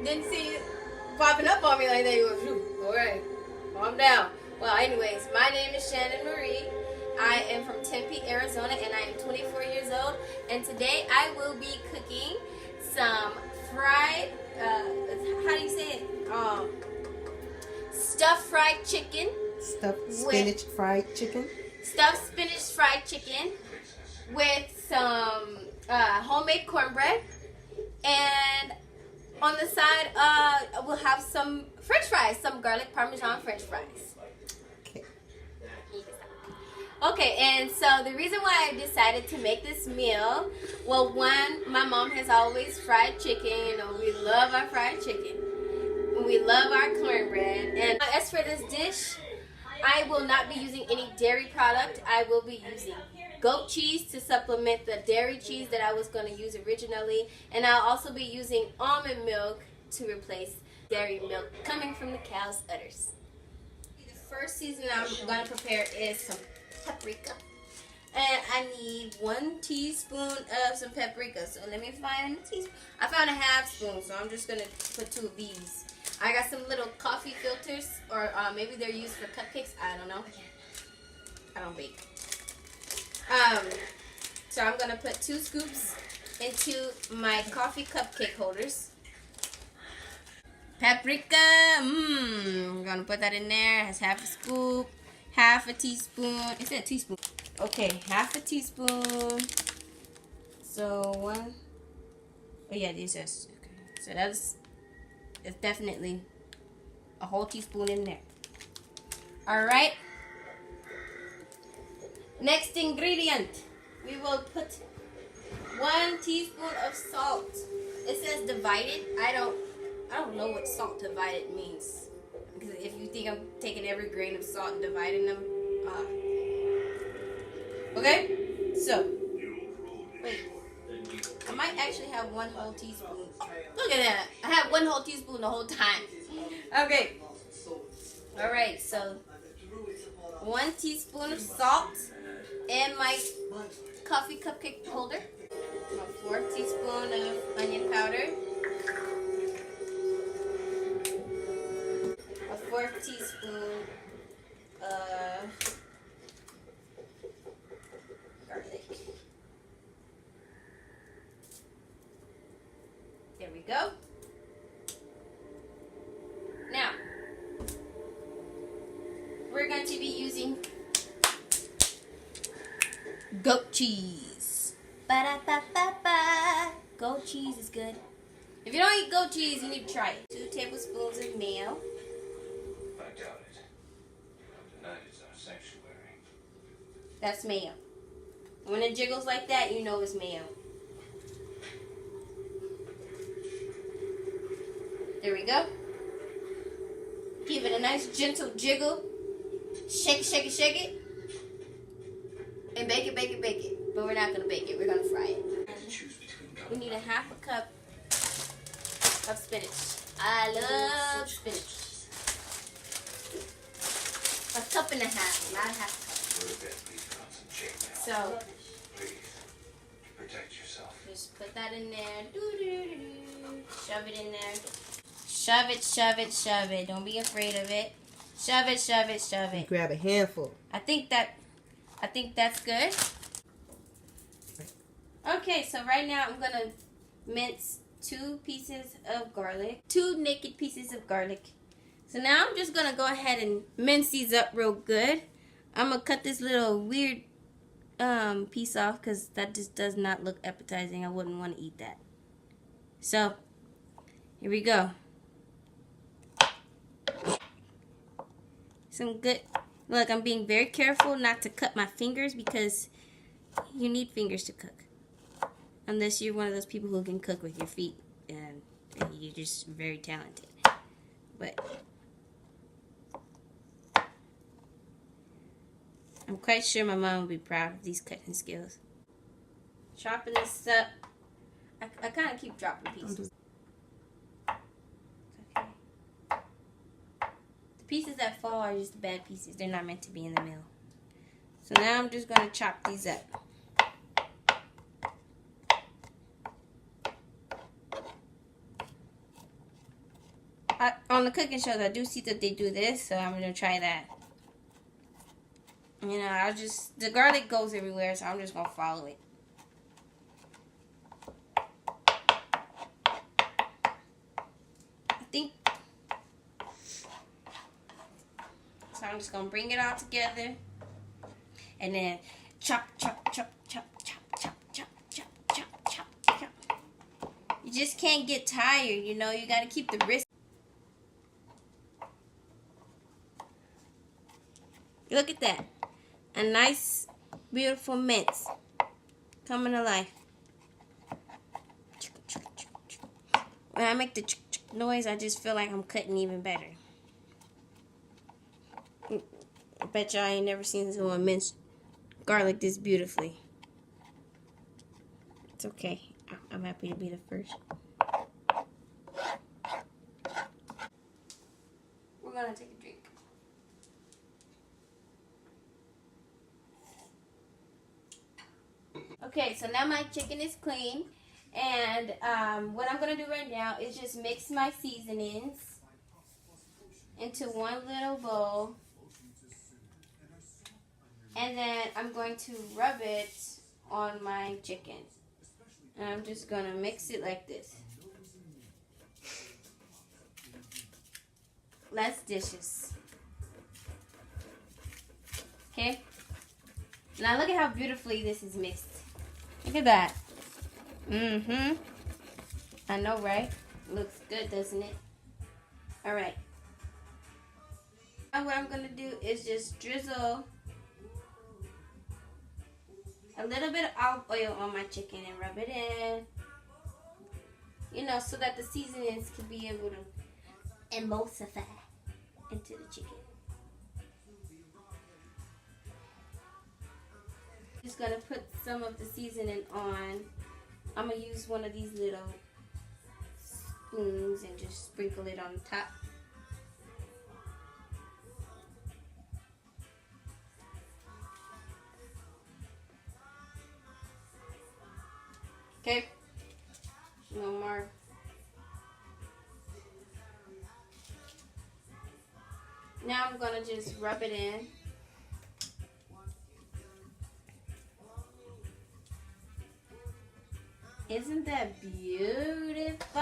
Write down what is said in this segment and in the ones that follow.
Didn't see you popping up on me like that. You were, all right, calm down. Well, anyways, my name is Shannon Marie. I am from Tempe, Arizona, and I am 24 years old. And today I will be cooking some fried, how do you say it? Stuffed fried chicken. Stuffed spinach fried chicken. Stuffed spinach fried chicken with some homemade cornbread. And on the side, we'll have some French fries, some garlic parmesan French fries. Okay, and so the reason why I decided to make this meal, well, one, my mom has always fried chicken. You know, we love our fried chicken. We love our cornbread. And as for this dish, I will not be using any dairy product. I will be using goat cheese to supplement the dairy cheese that I was going to use originally. And I'll also be using almond milk to replace dairy milk coming from the cow's udders. The first seasoning I'm going to prepare is some paprika. And I need 1 teaspoon of some paprika. So let me find a teaspoon. I found a half spoon, so I'm just going to put 2 of these. I got some little coffee filters, or maybe they're used for cupcakes. I don't know. I don't bake. So I'm going to put 2 scoops into my coffee cupcake holders. Paprika. I'm going to put that in there. It has half a scoop, half a teaspoon. Is it a teaspoon? Okay, half a teaspoon. So 1. Oh yeah, these are. Okay. So it's definitely a whole teaspoon in there. Alright. Next ingredient. We will put 1 teaspoon of salt. It says divided. I don't know what salt divided means. Because if you think I'm taking every grain of salt and dividing them. Okay? So. Wait. I might actually have 1 whole teaspoon. Look at that. I have 1 whole teaspoon the whole time. Okay. Alright, so 1 teaspoon of salt in my coffee cupcake holder. 4 teaspoon of onion powder. 4 teaspoon of garlic. There we go. Now, we're going to be using goat cheese. Ba-da-ba-ba-ba. Goat cheese is good. If you don't eat goat cheese, you need to try it. 2 tablespoons of mayo. I doubt it. Tonight is our sanctuary. That's mayo. When it jiggles like that, you know it's mayo. There we go. Give it a nice gentle jiggle. Shake it, shake it, shake it. And bake it, bake it, bake it. But we're not going to bake it. We're going to fry it. We need a half a cup of spinach. I love spinach. 1.5 cups, not a half cup. So, Please, protect yourself. just put that in there. Shove it in there. Shove it, shove it, shove it. Don't be afraid of it. Shove it, shove it, shove it. Grab a handful. I think that's good. Okay, so right now I'm gonna mince 2 pieces of garlic. 2 naked pieces of garlic. So now I'm just gonna go ahead and mince these up real good. I'm gonna cut this little weird piece off because that just does not look appetizing. I wouldn't want to eat that. So here we go. Some good. Look, I'm being very careful not to cut my fingers because you need fingers to cook. Unless you're one of those people who can cook with your feet and you're just very talented. But I'm quite sure my mom will be proud of these cutting skills. Chopping this up. I kind of keep dropping pieces. Okay. The pieces that fall are just the bad pieces. They're not meant to be in the middle. So now I'm just going to chop these up. on the cooking shows, I do see that they do this, so I'm gonna try that. You know, the garlic goes everywhere, so I'm just gonna follow it. I think. So I'm just gonna bring it all together, and then chop, chop, chop, chop, chop, chop, chop, chop, chop, chop, chop. You just can't get tired, you know. You gotta keep the wrist. Look at that. A nice, beautiful mince coming to life. When I make the noise, I just feel like I'm cutting even better. I bet y'all ain't never seen someone mince garlic this beautifully. It's okay. I'm happy to be the first. We're gonna take a drink. Okay, so now my chicken is clean, and what I'm gonna do right now is just mix my seasonings into one little bowl, and then I'm going to rub it on my chicken, and I'm just gonna mix it like this. Less dishes. Okay. Now look at how beautifully this is mixed. Look at that. I know, right? Looks good, doesn't it? All right. Now what I'm going to do is just drizzle a little bit of olive oil on my chicken and rub it in. You know, so that the seasonings can be able to emulsify into the chicken. Just gonna put some of the seasoning on. I'm gonna use one of these little spoons and just sprinkle it on top. Okay, no more. Now I'm gonna just rub it in. Isn't that beautiful?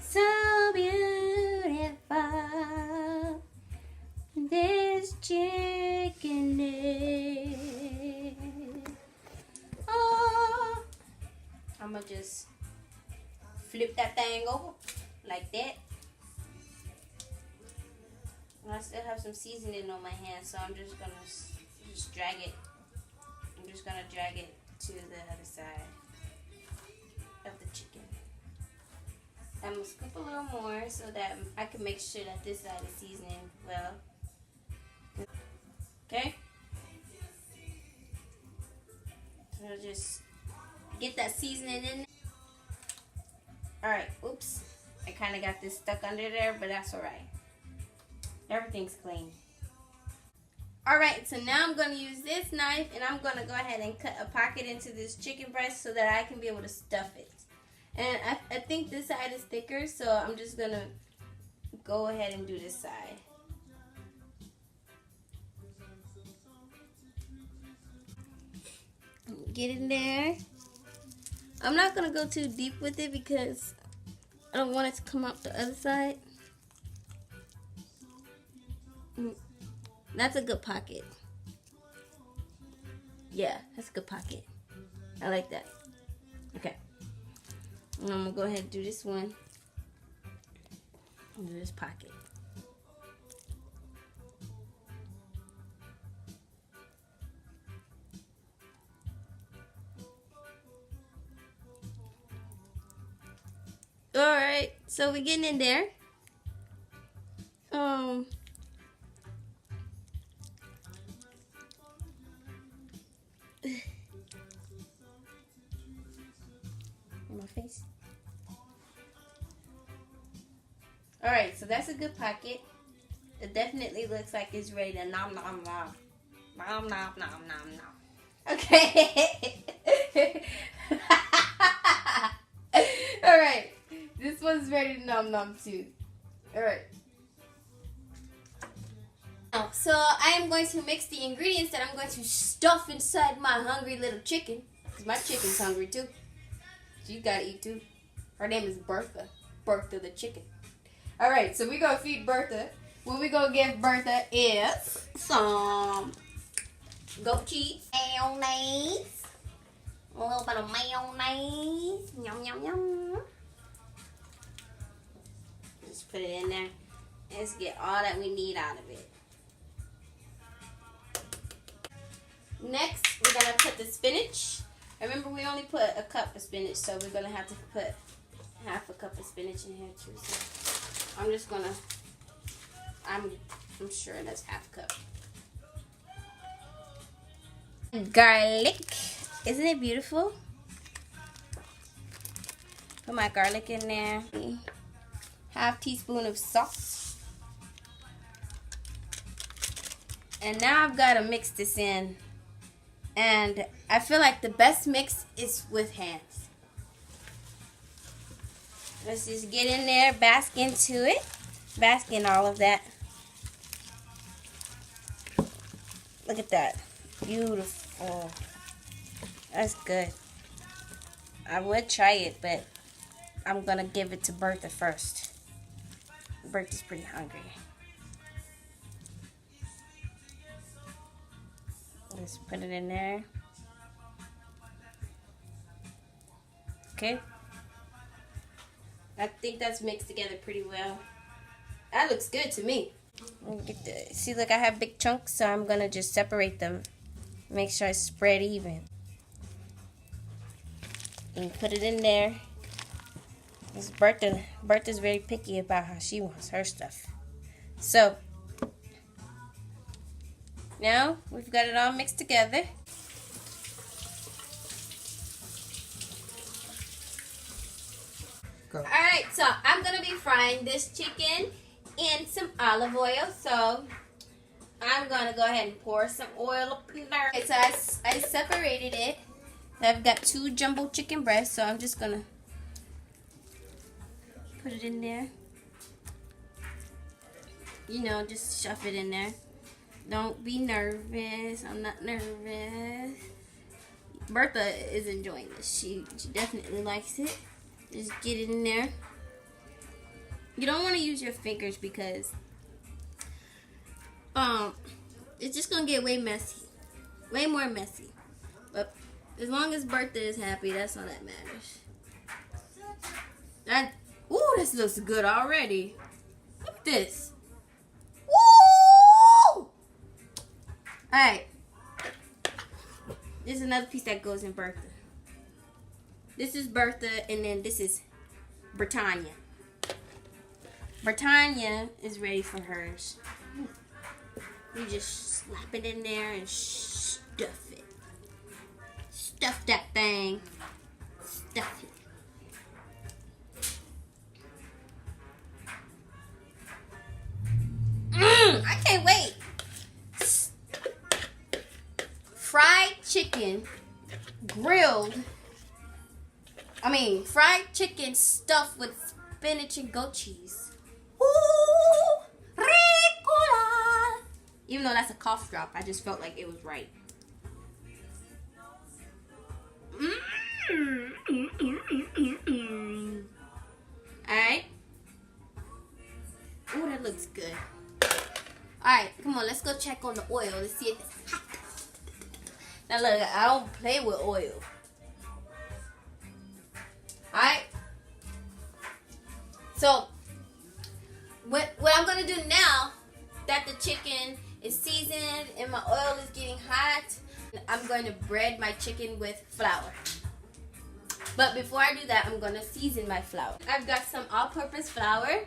So beautiful. This chicken is. Oh. I'm gonna just flip that thing over like that. I still have some seasoning on my hand, so I'm just gonna just drag it. I'm just gonna drag it to the other side of the chicken. I'm gonna scoop a little more so that I can make sure that this side is seasoning well. Okay? So just get that seasoning in there. Alright, oops. I kind of got this stuck under there, but that's alright. Everything's clean. Alright, so now I'm going to use this knife and I'm going to go ahead and cut a pocket into this chicken breast so that I can be able to stuff it. And I think this side is thicker, so I'm just going to go ahead and do this side. Get in there. I'm not going to go too deep with it because I don't want it to come out the other side. That's a good pocket. Yeah, that's a good pocket. I like that. Okay. And I'm going to go ahead and do this one. And do this pocket. Alright, so we're getting in there. My face. Alright, so that's a good pocket. It definitely looks like it's ready to nom nom nom. Nom nom nom nom nom. Okay. Alright. This one is ready to num num too. Alright. So I am going to mix the ingredients that I'm going to stuff inside my hungry little chicken. Because my chicken's hungry too. She gotta eat too. Her name is Bertha. Bertha the chicken. Alright, so we're going to feed Bertha. What we're going to give Bertha is some goat cheese, mayonnaise, a little bit of mayonnaise, yum yum yum. Just put it in there. Let's get all that we need out of it. Next, we're going to put the spinach. Remember, we only put a cup of spinach, so we're going to have to put half a cup of spinach in here too. So I'm just going to, I'm sure that's half a cup. Garlic. Isn't it beautiful? Put my garlic in there. Half teaspoon of salt. And now I've got to mix this in. And I feel like the best mix is with hands. Let's just get in there, bask into it. Bask in all of that. Look at that. Beautiful. That's good. I would try it, but I'm going to give it to Bertha first. Bertha's pretty hungry. Let's put it in there. Okay. I think that's mixed together pretty well. That looks good to me. See, look, I have big chunks, so I'm going to just separate them. Make sure it's spread even. And put it in there. This Bertha's very picky about how she wants her stuff. So, now we've got it all mixed together. Go. Alright, so I'm going to be frying this chicken in some olive oil. So I'm going to go ahead and pour some oil up in there. Okay, so I separated it. I've got 2 jumbo chicken breasts, so I'm just going to put it in there. You know, just shove it in there. Don't be nervous. I'm not nervous. Bertha is enjoying this. She definitely likes it. Just get it in there. You don't want to use your fingers because it's just gonna get way messy, way more messy. But as long as Bertha is happy, that's all that matters. Ooh, this looks good already. Look at this. Woo! Alright. This is another piece that goes in Bertha. This is Bertha, and then this is Britannia. Britannia is ready for hers. You just slap it in there and stuff it. Stuff that thing. Stuff it. I can't wait. Fried chicken, fried chicken stuffed with spinach and goat cheese. Ooh, ricola. Even though that's a cough drop, I just felt like it was right. Alright. Ooh, that looks good. Alright, come on, let's go check on the oil. Let's see if it's hot. Now look, I don't play with oil. Alright. So, what I'm going to do now that the chicken is seasoned and my oil is getting hot, I'm going to bread my chicken with flour. But before I do that, I'm going to season my flour. I've got some all-purpose flour,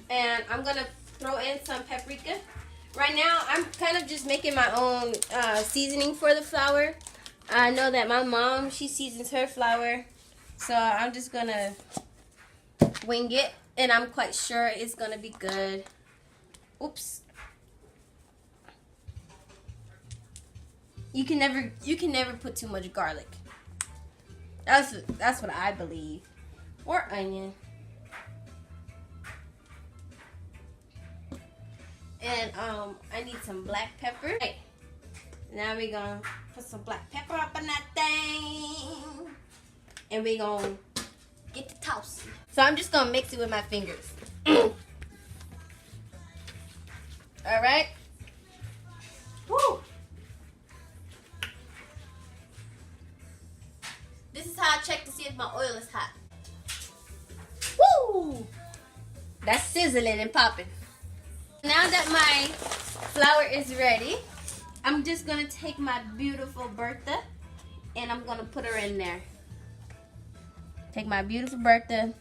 and I'm going to throw in some paprika. Right now, I'm kind of just making my own seasoning for the flour. I know that my mom, she seasons her flour, so I'm just going to wing it, and I'm quite sure it's going to be good. Oops. You can never put too much garlic. That's what I believe. Or onion. And I need some black pepper. Right. Now we're gonna put some black pepper up in that thing. And we're gonna get the toast. So I'm just gonna mix it with my fingers. Alright. Woo! This is how I check to see if my oil is hot. Woo! That's sizzling and popping. Now that my flour is ready, I'm just gonna take my beautiful Bertha and I'm gonna put her in there. Take my beautiful Bertha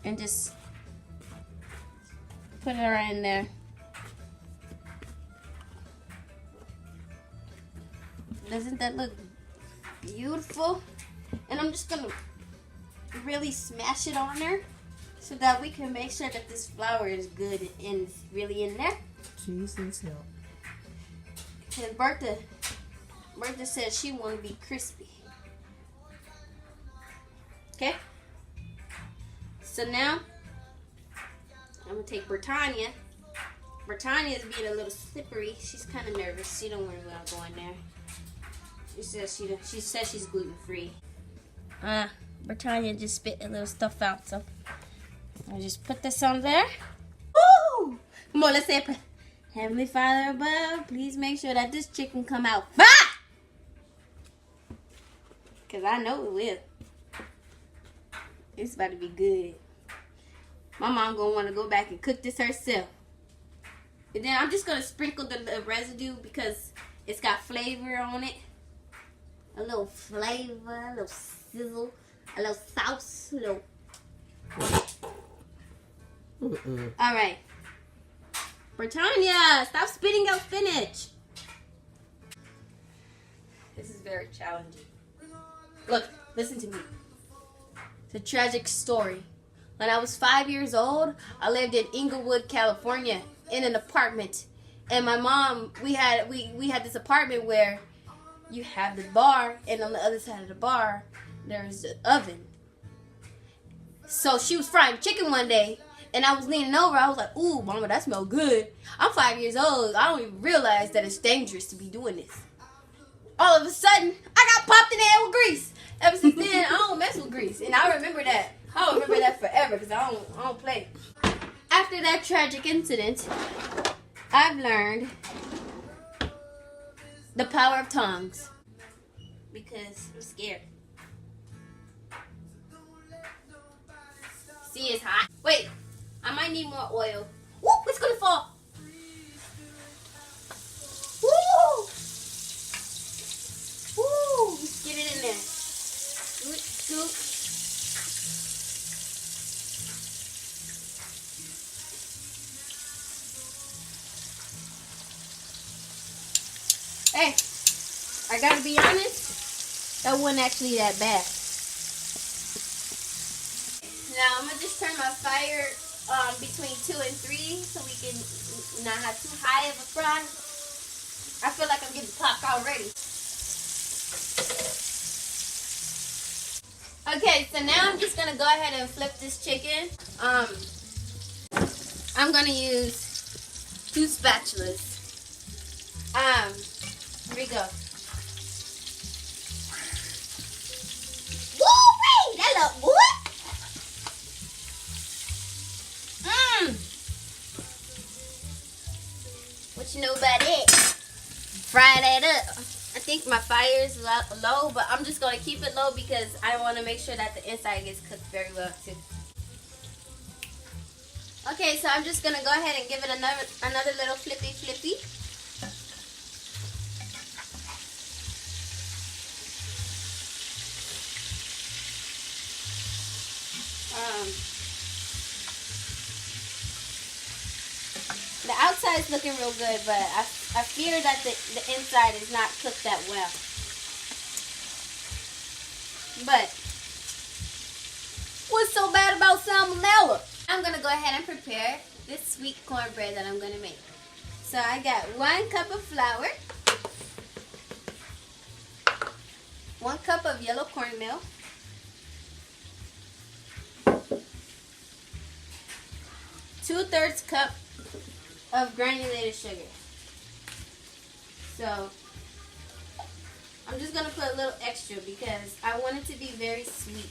and just put her in there. Doesn't that look beautiful? And I'm just gonna really smash it on there so that we can make sure that this flour is good and really in there. Cheese and salt. And Bertha said she want to be crispy. Okay? So now, I'm going to take Britannia. Britannia is being a little slippery. She's kind of nervous. She don't really want to go in there. She says she's gluten-free. Britannia just spit a little stuff out, so I'll just put this on there. Woo! Come on, let's say, Heavenly Father above, please make sure that this chicken come out fine. Because I know it will. It's about to be good. My mom going to want to go back and cook this herself. And then I'm just going to sprinkle the residue because it's got flavor on it. A little flavor, a little sizzle, a little sauce, a little... All right. Britannia, stop spitting out spinach. This is very challenging. Look, listen to me. It's a tragic story. When I was 5 years old, I lived in Inglewood, California, in an apartment. And my mom, we had this apartment where you have the bar, and on the other side of the bar, there's the oven. So she was frying chicken one day, and I was leaning over. I was like, ooh, mama, that smells good. I'm 5 years old. I don't even realize that it's dangerous to be doing this. All of a sudden, I got popped in the head with grease. Ever since then, I don't mess with grease. And I remember that. I'll remember that forever because I don't play. After that tragic incident, I've learned the power of tongues because I'm scared. See, it's hot. Wait, I might need more oil. Woo, it's gonna fall. Woo! Woo! Let's get it in there. Scoop, scoop. Hey, I gotta be honest, that wasn't actually that bad. Now I'm gonna just turn my fire between 2 and 3 so we can not have too high of a fry. I feel like I'm getting popped already. Okay, so now I'm just gonna go ahead and flip this chicken. I'm gonna use 2 spatulas. Here we go. Woo-wee! That look good. What you know about it? Fry that up. I think my fire is low, but I'm just going to keep it low because I want to make sure that the inside gets cooked very well too. Okay, so I'm just going to go ahead and give it another little flippy. The outside's looking real good, but I fear that the inside is not cooked that well. But what's so bad about salmonella? I'm going to go ahead and prepare this sweet cornbread that I'm going to make. So I got 1 cup of flour, 1 cup of yellow cornmeal, 2/3 cup of granulated sugar. So I'm just gonna put a little extra because I want it to be very sweet,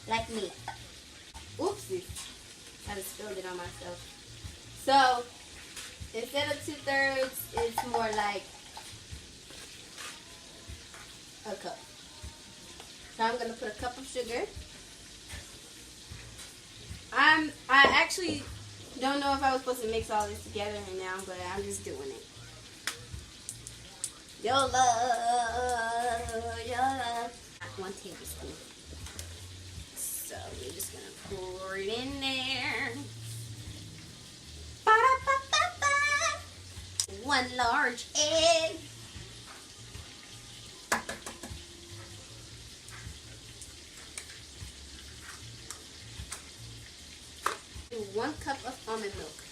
like me. Oopsie, I just spilled it on myself. So instead of 2/3, it's more like a cup. So I'm gonna put a cup of sugar. I actually don't know if I was supposed to mix all this together right now, but I'm just doing it. Your love, your love. 1 tablespoon. So we're just gonna pour it in there. Ba-da-ba-ba-ba. 1 large egg. Do 1 cup of almond milk.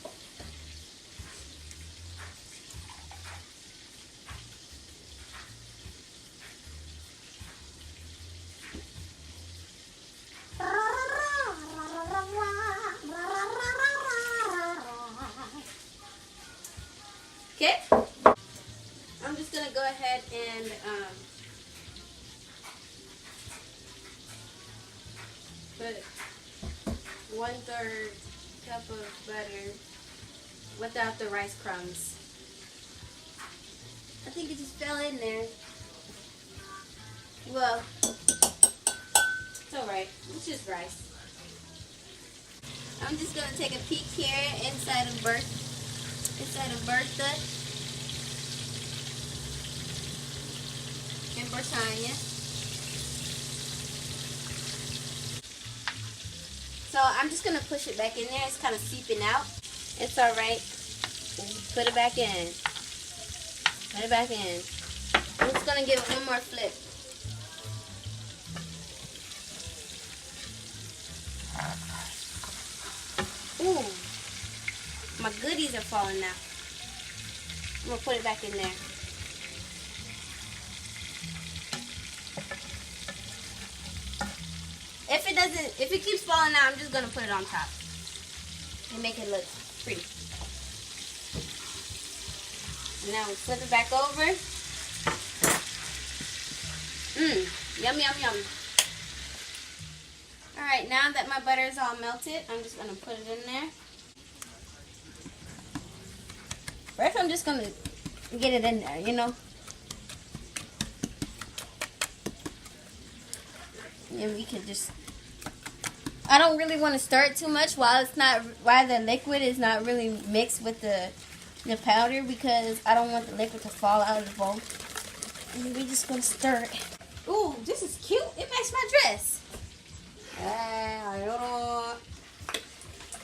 Okay, I'm just gonna go ahead and put 1/3 cup of butter without the rice crumbs. I think it just fell in there. Well, it's alright. It's just rice. I'm just gonna take a peek here inside of Bertha and Britannia. So I'm just gonna push it back in there. It's kind of seeping out. It's alright. Put it back in. Put it back in. I'm just gonna give it 1 more flip. Ooh, my goodies are falling out. I'm gonna put it back in there. If it keeps falling out, I'm just gonna put it on top and make it look pretty. And now we flip it back over. Yum, yum, yum. Alright, now that my butter is all melted, I'm just gonna put it in there. First, I'm just gonna get it in there, you know. And we can just, I don't really want to stir it too much while the liquid is not really mixed with the powder, because I don't want the liquid to fall out of the bowl. And we're just gonna stir it. Ooh, this is cute. It matches my dress.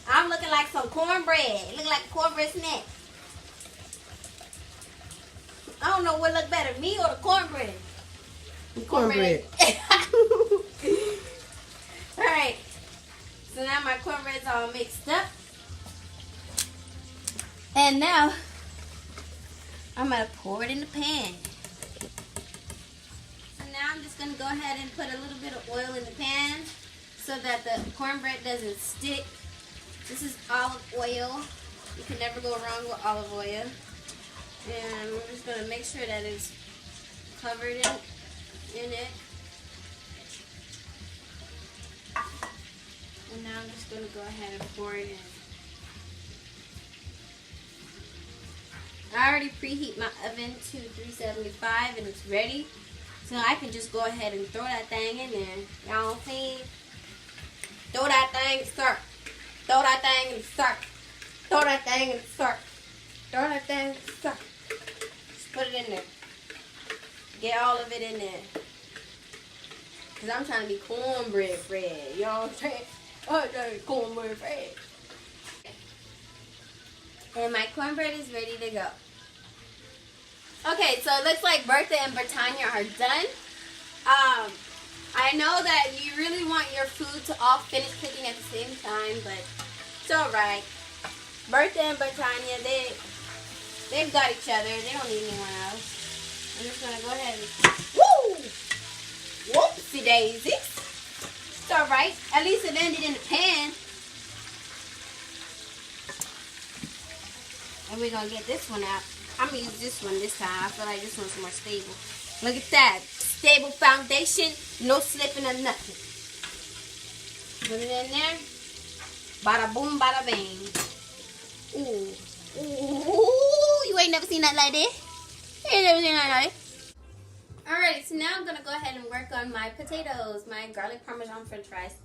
I'm looking like some cornbread. Looking like a cornbread snack. I don't know what look better, me or the cornbread. Cornbread. Alright. So now my cornbread's all mixed up. And now I'm going to pour it in the pan. So now I'm just going to go ahead and put a little bit of oil in the pan so that the cornbread doesn't stick. This is olive oil. You can never go wrong with olive oil. And we're just going to make sure that it's covered in it. And now I'm just going to go ahead and pour it in. I already preheat my oven to 375 and it's ready. So I can just go ahead and throw that thing in there. Y'all know what I'm saying? Throw that thing and start. Throw that thing and start. Throw that thing and start. Throw that thing and start. Just put it in there. Get all of it in there. Because I'm trying to be cornbread Fred. You know what I'm saying? I'm trying to be cornbread Fred. And my cornbread is ready to go. Okay, so it looks like Bertha and Britannia are done. I know that you really want your food to all finish cooking at the same time, but it's alright. Bertha and Britannia, they've got each other. They don't need anyone else. I'm just going to go ahead and... Woo! Whoopsie daisies. It's alright. At least it ended in the pan. And we're gonna get this one out. I'm gonna use this one this time. I feel like this one's more stable. Look at that. Stable foundation, no slipping or nothing. Put it in there. Bada boom, bada bang. Ooh. Ooh, you ain't never seen that like this. You ain't never seen that like this. Alright, so now I'm gonna go ahead and work on my potatoes, my garlic parmesan french fries.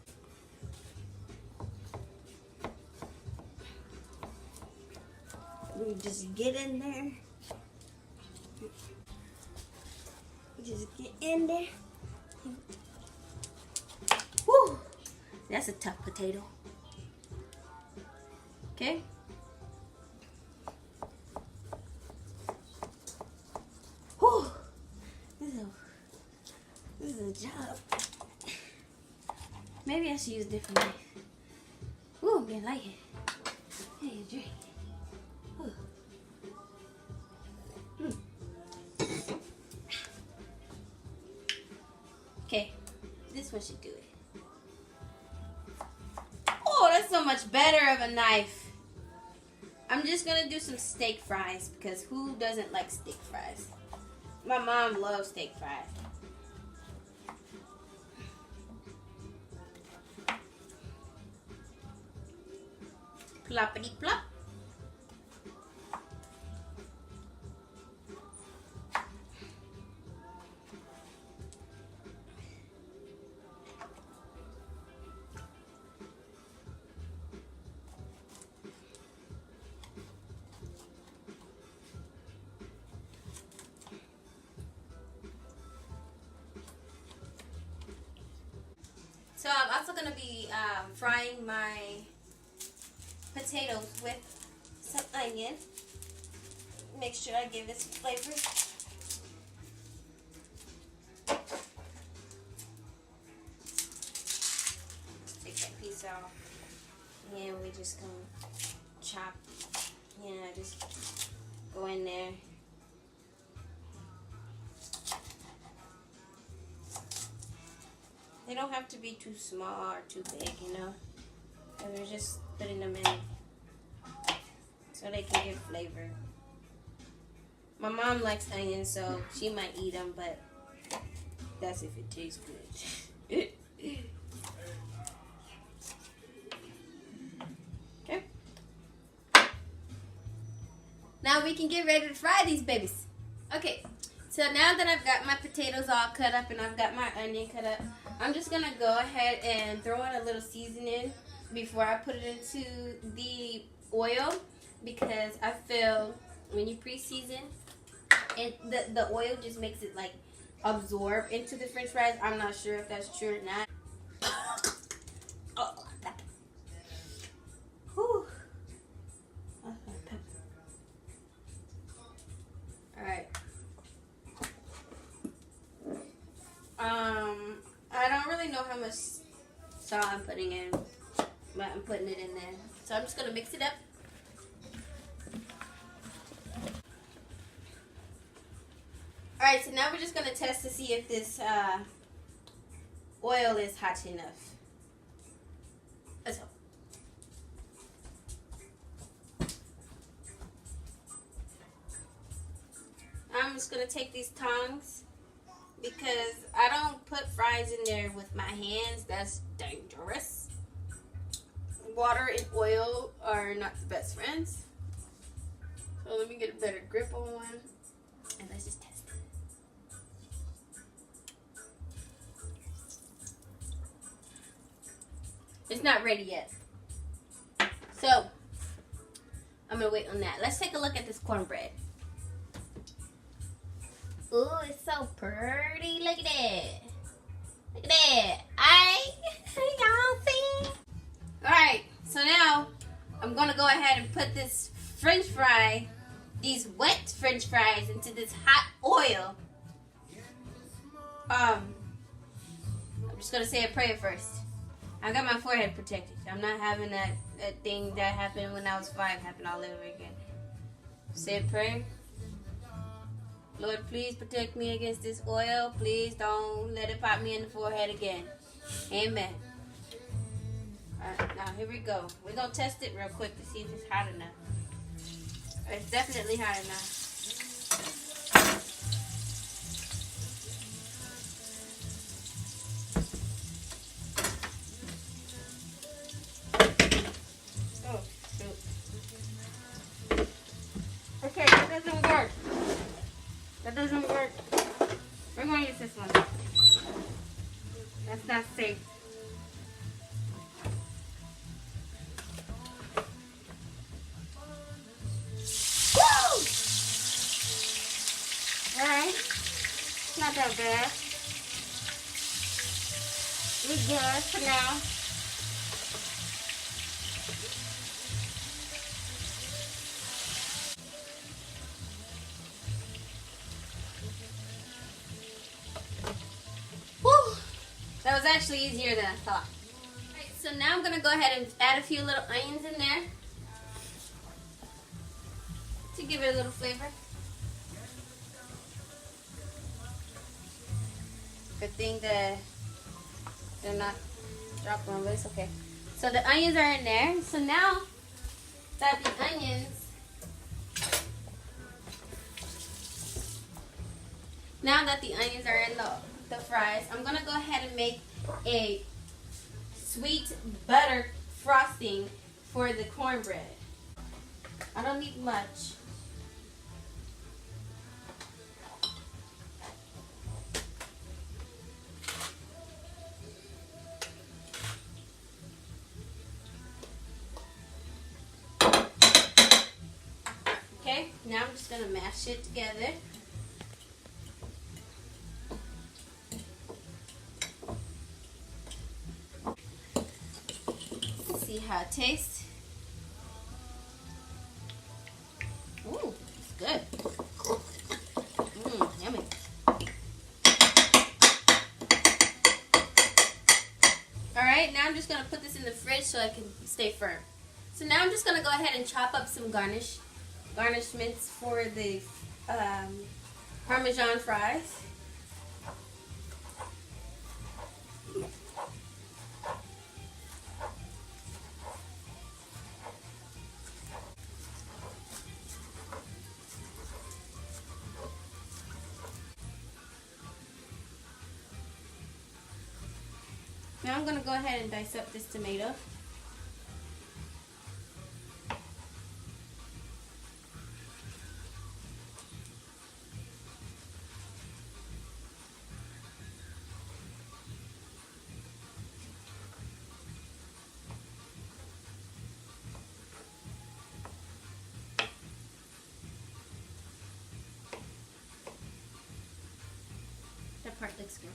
We just get in there. Just get in there. Whew. That's a tough potato. Okay. Whew. This is a job. Maybe I should use a different knife. Ooh, I'm getting lightheaded. Hey, a drink. Okay, this one should do it. Oh, that's so much better of a knife. I'm just gonna do some steak fries because who doesn't like steak fries? My mom loves steak fries. Ploppity plop. So I'm also going to be frying my potatoes with some onion. Make sure I give it some flavor. Take that piece off. And we just going to chop. Just go in there. They don't have to be too small or too big, you know. So we're just putting them in so they can give flavor. My mom likes onions, so she might eat them, but that's if it tastes good. Okay. Now we can get ready to fry these babies. Okay. So now that I've got my potatoes all cut up and I've got my onion cut up, I'm just going to go ahead and throw in a little seasoning before I put it into the oil, because I feel when you pre-season, the oil just makes it like absorb into the french fries. I'm not sure if that's true or not. Oh, that. Whew. Alright. I don't really know how much salt I'm putting in, but I'm putting it in there. So I'm just going to mix it up. Alright, so now we're just going to test to see if this oil is hot enough. Let's hope. I'm just going to take these tongs, because I don't put fries in there with my hands. That's dangerous. Water and oil are not the best friends. So let me get a better grip on one. And let's just test it. It's not ready yet. So I'm going to wait on that. Let's take a look at this cornbread. Ooh, it's so pretty. Look at that. Look at that. Y'all see? Alright, so now I'm going to go ahead and put this french fry, these wet french fries, into this hot oil. I'm just going to say a prayer first. I got my forehead protected. I'm not having that thing that happened when I was 5 happen all over again. Say a prayer. Lord, please protect me against this oil. Please don't let it pop me in the forehead again. Amen. Alright, now here we go. We're going to test it real quick to see if it's hot enough. It's definitely hot enough. Oh, shoot. Okay, that doesn't work. That doesn't work. We're going to use this one. That's not safe. Woo! Alright. Not that bad. We're good for now. Woo! That was actually easier than I thought. Alright, so now I'm going to go ahead and add a few little onions in there to give it a little flavor. Good thing that they're not dropping on, but it's okay. So the onions are in there. So now that the onions, are in the fries, I'm gonna go ahead and make a sweet butter frosting for the cornbread. I don't need much. Okay, now I'm just gonna mash it together. See how it tastes. Ooh, it's good. Yummy. Alright, now I'm just gonna put this in the fridge so it can stay firm. So now I'm just gonna go ahead and chop up some garnishments for the Parmesan fries. Now I'm going to go ahead and dice up this tomato. That part looks good.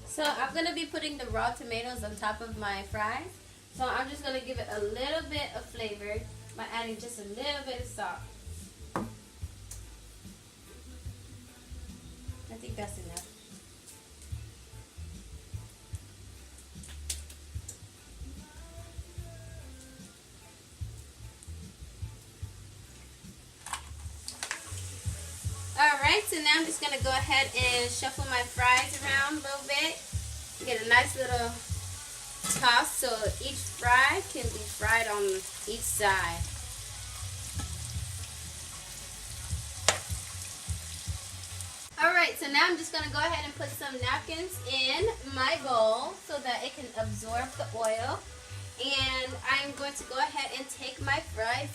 So I'm going to be putting the raw tomatoes on top of my fries. So I'm just going to give it a little bit of flavor by adding just a little bit of salt. I think that's enough. Alright, so now I'm just going to go ahead and shuffle my fries around a little bit. Get a nice little toss so each fry can be fried on each side. Alright, so now I'm just going to go ahead and put some napkins in my bowl so that it can absorb the oil. And I'm going to go ahead and take my fries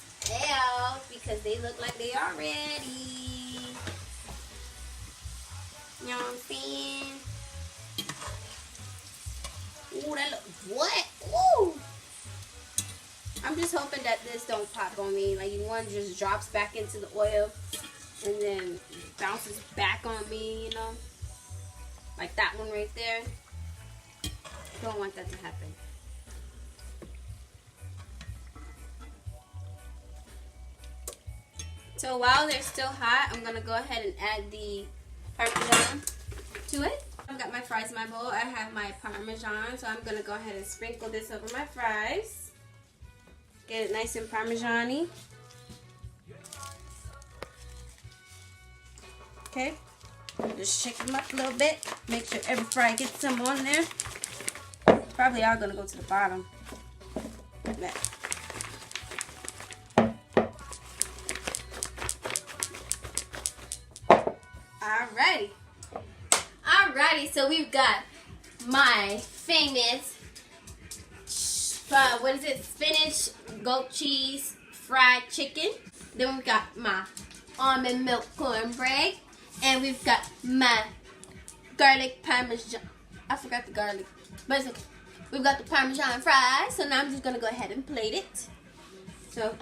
out because they look like they are ready. You know what I'm saying? Ooh, that look what? Ooh! I'm just hoping that this don't pop on me. Like one just drops back into the oil and then bounces back on me, you know? Like that one right there. Don't want that to happen. So while they're still hot, I'm gonna go ahead and add the Parmesan to it. I've got my fries in my bowl. I have my Parmesan, so I'm gonna go ahead and sprinkle this over my fries. Get it nice and Parmesan-y. Okay, just shake them up a little bit. Make sure every fry gets some on there. Probably are gonna go to the bottom. Like that. Alrighty, so we've got my famous, what is it, spinach, goat cheese, fried chicken. Then we've got my almond milk cornbread. And we've got my garlic parmesan. I forgot the garlic, but it's okay. We've got the Parmesan fries, so now I'm just going to go ahead and plate it. So,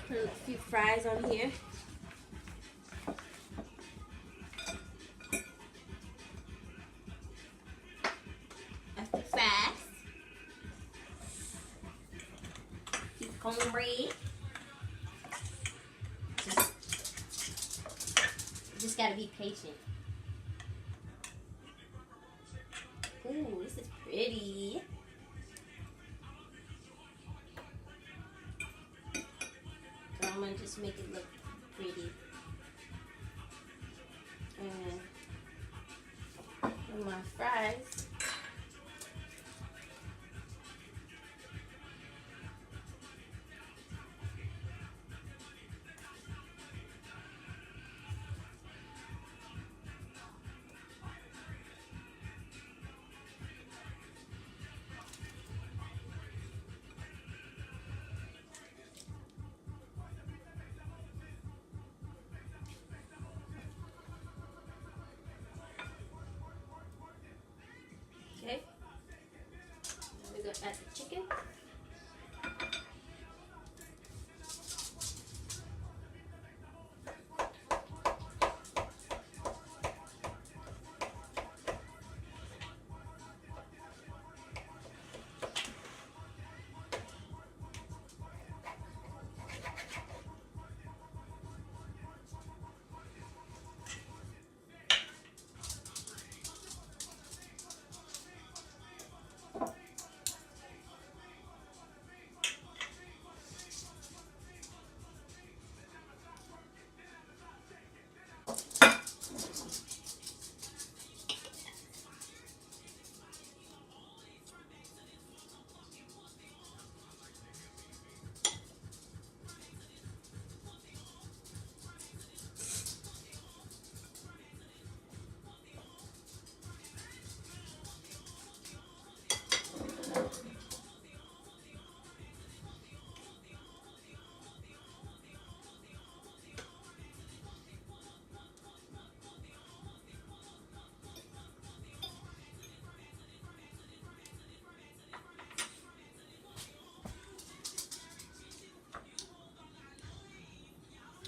put a few fries on here. Fast. Cornbread. Just gotta be patient. Ooh, this is pretty. So I'm gonna just make it look pretty. And my fries. Okay. Now we're gonna add the chicken.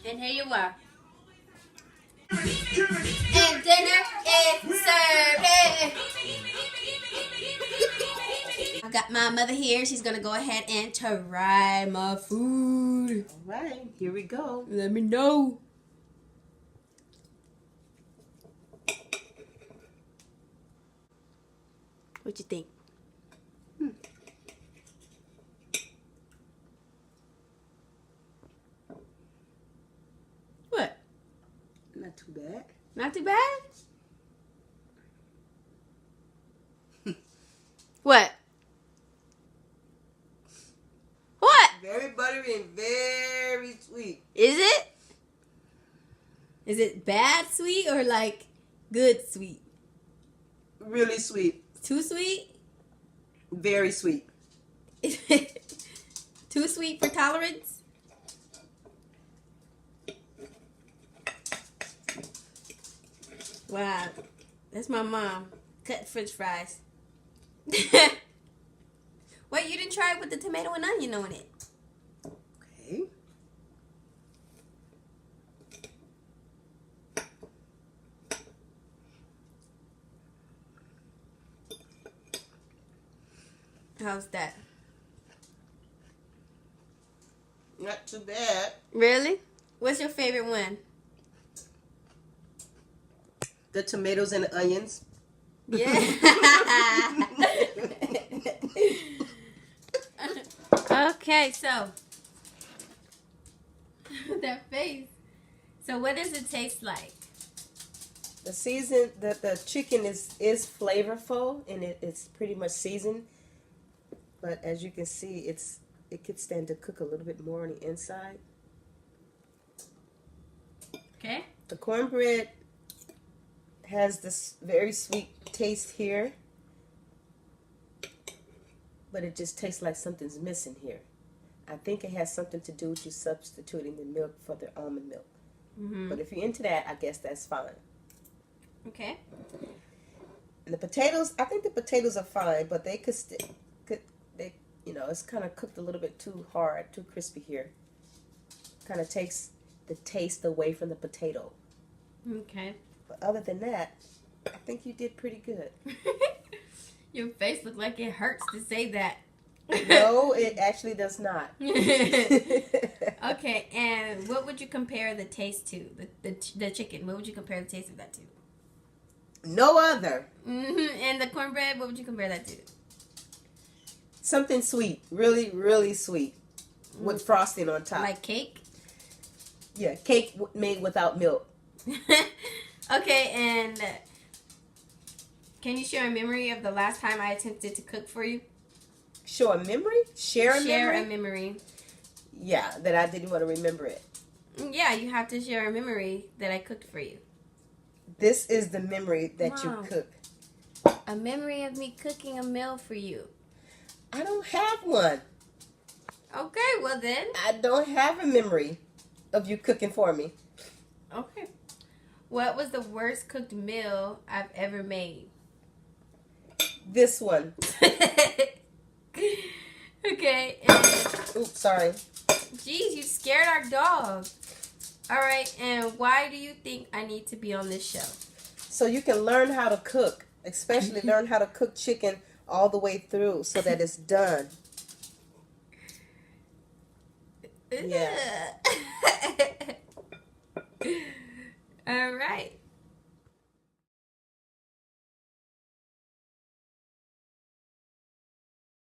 And here you are. And dinner is served. I got my mother here. She's going to go ahead and try my food. All right, here we go. Let me know. What you think? What? Not too bad. Not too bad? What? What? Very buttery and very sweet. Is it? Is it bad sweet or like good sweet? Really sweet. Too sweet? Very sweet. Too sweet for tolerance? Wow. That's my mom. Cut French fries. Wait, you didn't try it with the tomato and onion on it. Okay. How's that? Not too bad. Really? What's your favorite one? The tomatoes and the onions. Yeah. Okay, so that face. So what does it taste like? The chicken is flavorful and it's pretty much seasoned. But as you can see, it could stand to cook a little bit more on the inside. Okay. The cornbread has this very sweet taste here, but it just tastes like something's missing here. I think it has something to do with you substituting the milk for the almond milk. Mm-hmm. But if you're into that, I guess that's fine. Okay. And the potatoes, I think the potatoes are fine, but they it's kind of cooked a little bit too hard, too crispy here. Kind of takes the taste away from the potato. Okay. But other than that, I think you did pretty good. Your face looked like it hurts to say that. No, it actually does not. Okay, and what would you compare the taste to? The chicken, what would you compare the taste of that to? No other. Mm-hmm. And the cornbread, what would you compare that to? Something sweet. Really, really sweet. With frosting on top. Like cake? Yeah, cake made without milk. Okay, and can you share a memory of the last time I attempted to cook for you? Show a memory? Share a memory? a memory. Yeah, that I didn't want to remember it. Yeah, you have to share a memory that I cooked for you. This is the memory that Wow. you cook. A memory of me cooking a meal for you. I don't have one. Okay, well then. I don't have a memory of you cooking for me. Okay. What was the worst cooked meal I've ever made? This one. Okay. And, Oops, sorry. geez, you scared our dog. All right. And why do you think I need to be on this show? So you can learn how to cook, especially learn how to cook chicken all the way through so that it's done. Yeah. All right.